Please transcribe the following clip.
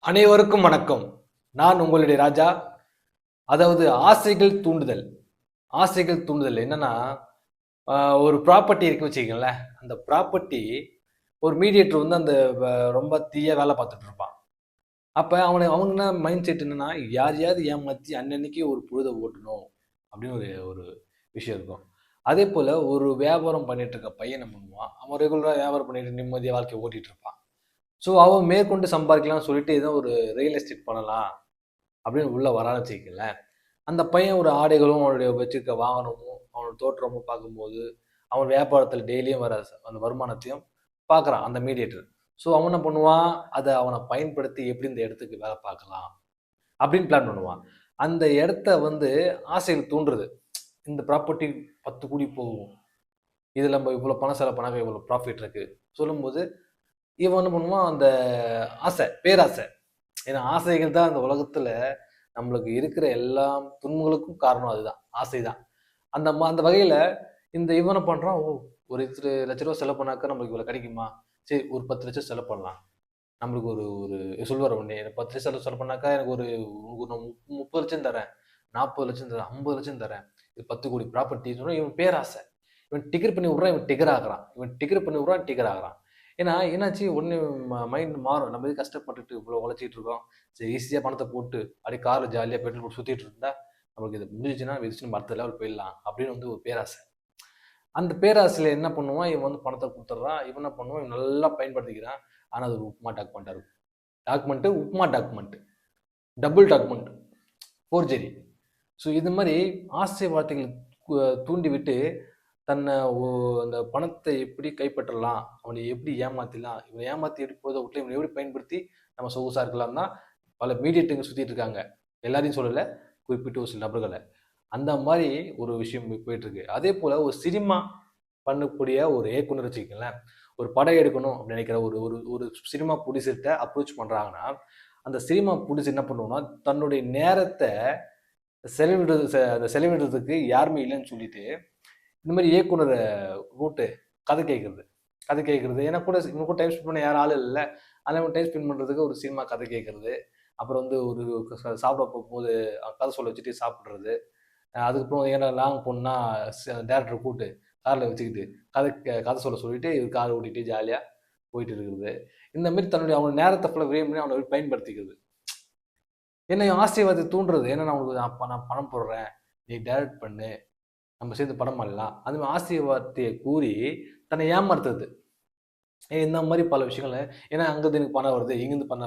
அனைவருக்கும் வணக்கம். நான் உங்களுடைய ராஜா. அதாவது ஆசைகள் தூண்டுதல். ஆசைகள் தூண்டுதல் என்னன்னா, ஒரு ப்ராப்பர்ட்டி இருக்குன்னு வச்சுக்கங்களேன். அந்த ப்ராப்பர்ட்டி ஒரு மீடியேட்டர் வந்து அந்த ரொம்ப தீயா வேலை பார்த்துட்டு இருப்பான். அப்ப அவங்க என்ன மைண்ட் செட் என்னன்னா, யாரையாவது ஏமாத்தி அன்னன்னைக்கு ஒரு பொழுத ஓட்டணும் அப்படின்னு ஒரு ஒரு விஷயம் இருக்கும். அதேபோல ஒரு வியாபாரம் பண்ணிட்டு இருக்க பையன் என்ன பண்ணுவான், அவன் ரெகுலரா வியாபாரம் பண்ணிட்டு நிம்மதியா வாழ்க்கைய ஓட்டிட்டு இருப்பான். ஸோ அவன் மேற்கொண்டு சம்பாதிக்கலாம்னு சொல்லிட்டு ஏதோ ஒரு ரியல் எஸ்டேட் பண்ணலாம் அப்படின்னு உள்ள வரான்னு வச்சுக்கங்களேன். அந்த பையன் ஒரு ஆடைகளும் அவனுடைய வச்சிருக்க வாகனமும் அவனோட தோற்றமும் பார்க்கும்போது அவன் வியாபாரத்தில் டெய்லியும் வர அந்த வருமானத்தையும் பார்க்குறான் அந்த மீடியேட்டர். ஸோ அவன் என்ன பண்ணுவான், அதை அவனை பயன்படுத்தி எப்படி இந்த இடத்துக்கு வேலை பார்க்கலாம் அப்படின்னு பிளான் பண்ணுவான். அந்த இடத்த வந்து ஆசைகள் தூண்டுறது. இந்த ப்ராப்பர்ட்டி 10 கோடி போகும், இதில் நம்ம இவ்வளோ பணம் செலவு பண்ணாக்க இவ்வளோ ப்ராஃபிட் இருக்கு சொல்லும்போது இவன் என்ன பண்ணுவான், அந்த ஆசை, பேராசை. ஏன்னா ஆசைகள் தான் அந்த உலகத்துல நம்மளுக்கு இருக்கிற எல்லா துன்பங்களுக்கும் காரணம் அதுதான், ஆசைதான். அந்த வகையில இந்த இவனை பண்றான். ஓ, ஒரு 2 லட்ச ரூபா செலவு பண்ணாக்க நம்மளுக்கு இவ்வளவு கிடைக்குமா, சரி ஒரு 10 லட்சம் செலவு பண்ணலாம். நம்மளுக்கு ஒரு ஒரு சொல்லுவார் உடனே, எனக்கு 10 லட்சம் செலவு பண்ணாக்கா எனக்கு ஒரு நான் 30 லட்சம் தரேன், 40 லட்சம் தரேன், 50 லட்சம் தரேன், இது 10 கோடி ப்ராப்பர்ட்டி. இவன் பேராசை. இவன் டிக்கெட் பண்ணி விட்றான், இவன் டிகர் ஆகுறான், இவன் டிக்கெட் பண்ணி விட்றான், டிகர் ஆகுறான். ஏன்னா என்னாச்சு, ஒன்று மைண்ட் மாறும். நம்ம இது கஷ்டப்பட்டுட்டு இவ்வளோ உழைச்சிட்டு இருக்கோம், சரி ஈஸியாக பணத்தை போட்டு அப்படியே காரில் ஜாலியாக பெட்ரோல் போட்டு சுற்றிட்டு இருந்தா நமக்கு இது முடிஞ்சிச்சுன்னா விதிச்சு நம்ம அடுத்த லெவல் போயிடலாம் அப்படின்னு வந்து ஒரு பேராசை. அந்த பேராசையில் என்ன பண்ணுவான், இவன் வந்து பணத்தை கொடுத்துட்றான். இவன் என்ன பண்ணுவான், இவன் நல்லா பயன்படுத்திக்கிறான். ஆனால் அது ஒரு உப்புமா டாக்குமெண்ட்டாக இருக்கும். Document upma document, double document, forgery. So இது மாதிரி ஆசை வார்த்தைகள் தூண்டி விட்டு தன்னை அந்த பணத்தை எப்படி கைப்பற்றலாம், அவனை எப்படி ஏமாத்திடலாம், இவனை ஏமாத்தி எப்படி போதை விட்டு இவனை எப்படி பயன்படுத்தி நம்ம சொகுசாக இருக்கலாம் தான் பல மீடியேட்டுங்க சுற்றிட்டு இருக்காங்க. எல்லாரையும் சொல்லலை, குறிப்பிட்ட ஒரு சில நபர்களை. அந்த மாதிரி ஒரு விஷயம் போயிட்டு இருக்கு. அதே போல ஒரு சினிமா பண்ணக்கூடிய ஒரு இயக்குனர் வச்சுக்கங்களேன், ஒரு படம் எடுக்கணும் அப்படின்னு நினைக்கிற ஒரு ஒரு ஒரு சினிமா ப்ரொடியூசர்கிட்ட அப்ரோச் பண்றாங்கன்னா, அந்த சினிமா ப்ரொடியூசர் என்ன பண்ணுவோம்னா, தன்னுடைய நேரத்தை அந்த செலவிடுறதுக்கு யாருமே இல்லைன்னு சொல்லிட்டு இந்த மாதிரி இயக்குனரை கூப்பிட்டு கதை கேட்கறது. கதை கேட்கறது ஏன்னா கூட இவங்க கூட டைம் ஸ்பெண்ட் பண்ண யாரும் ஆள் இல்லை. அதனால டைம் ஸ்பெண்ட் பண்ணுறதுக்கு ஒரு சினிமா கதை கேட்கறது. அப்புறம் வந்து ஒரு சாப்பிட போகும்போது கதை சொல்ல வச்சுட்டு சாப்பிட்றது. அதுக்கப்புறம் ஏன்னா லாங் போகணுன்னா டேரக்டரை கூப்பிட்டு காரில் வச்சுக்கிட்டு கதை சொல்ல சொல்லிட்டு இது கார் ஓட்டிகிட்டு ஜாலியாக போயிட்டு இருக்கிறது. இந்த மாதிரி தன்னுடைய அவங்க நேரத்தை ஃபுல்லாக விரயம் பண்ணி அவனை பயன்படுத்திக்கிறது. என்னை ஆசைவாதத்தை தூண்டுறது. ஏன்னா நான் உங்களுக்கு நான் பணம் போடுறேன், நீ டைரக்ட் பண்ணு, நம்ம சேர்ந்து படம் பண்ணலாம். அது மாதிரி ஆசை வார்த்தையை கூறி தன்னை ஏமாத்துறது. இந்த மாதிரி பல விஷயங்கள். ஏன்னா அங்கிருந்து எனக்கு பணம் வருது, இங்கிருந்து பணம்